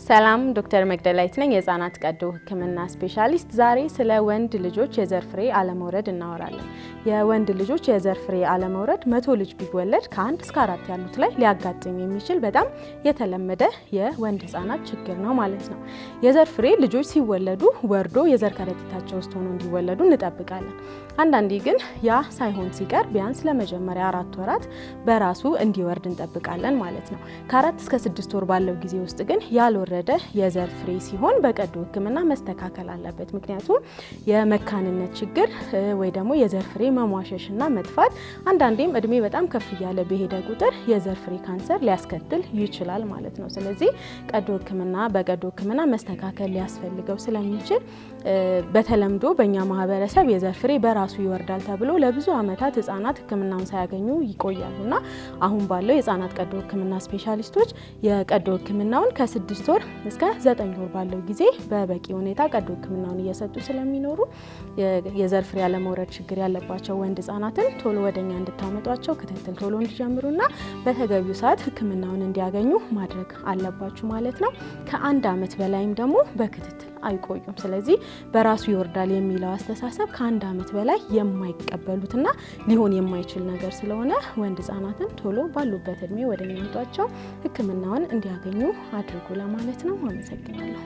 ሰላም ዶክተር መግደላዊት ነኝ የህፃናት ቀዶ ህክምና ስፔሻሊስት። ዛሬ ስለ ወንድ ልጆች የዘር ፍሬ አለመውረድ እናወራለን። የወንድ ልጆች የዘር ፍሬ አለመውረድ 100 ልጅ ቢወለድ ከ1 እስከ 4 ያሉት ላይ ሊያጋጥም የሚችል በጣም የተለመደ የወንድ ህፃናት ችግር ነው ማለት ነው። የዘር ፍሬ ልጆች ሲወለዱ ወርዶ የዘር ከረጢታቸው ውስጥ ሆኖ እንዲወለዱ እንጠብቃለን። አንዳንዴ ግን ያ ሳይሆን ሲቀር ቢያንስ ለመጀመሪያ 4 ወራት በራሱ እንዲወርድ እንጠብቃለን ማለት ነው። ከ4 እስከ 6 ወር ባለው ጊዜ ውስጥ ግን ያልወረደ የዘር ፍሬ ሲሆን በቀዶ ህክምና መስተካከል አለበት። ምክንያቱም የመካንነት ችግር ወይ ደግሞ የዘር ፍሬ መሟሸሽና መጥፋት አንዳንዴም እድሜ በጣም ከፍ እያለ በሄደ ቁጥር የዘር ፍሬ ካንሰር ሊያስከትል ይችላል ማለት ነው። ስለዚህ በቀዶ ህክምና መስተካከል ሊያስፈልገው ስለሚችል በተለምዶ በእኛ ማህበረሰብ የዘር ፍሬ በራሱ ይወርዳል ተብሎ ለብዙ አመታት ህፃናት ህክምናውን ሳያገኙ ይቆያሉና አሁን ባለው የህፃናት ቀዶ ህክምና ስፔሻሊስቶች የቀዶ ህክምናውን ከ6 ወር እስከ 9 ወር ባለው ጊዜ በበቂ ሁኔታ ቀዶ ህክምናውን እየሰጡ ስለሚኖሩ የዘር ፍሬ ያለመውረድ ችግር ያለባቸው ወንድ ህፃናትን ቶሎ ወደኛ እንድታመጧቸው ክትትል ቶሎ እንዲጀምሩና በተገቢው ሰዓት ህክምናውን እንዲያገኙ ማድረግ አለባችሁ ማለት ነው። ከ1 አመት በላይም ደግሞ በክትትል አይቆዩም። ስለዚህ በራሱ ይወርዳል የሚለው አስተሳሰብ ከ1 አመት በላይ የማይቀበሉትና ሊሆን የማይችል ነገር ስለሆነ ወንድ ህፃናትን ቶሎ ባሉበት እድሜ ወደኛ አምጧቸው ህክምናውን እንዲያገኙ አድርጉ ለማለት ነው። አመሰግናለሁ።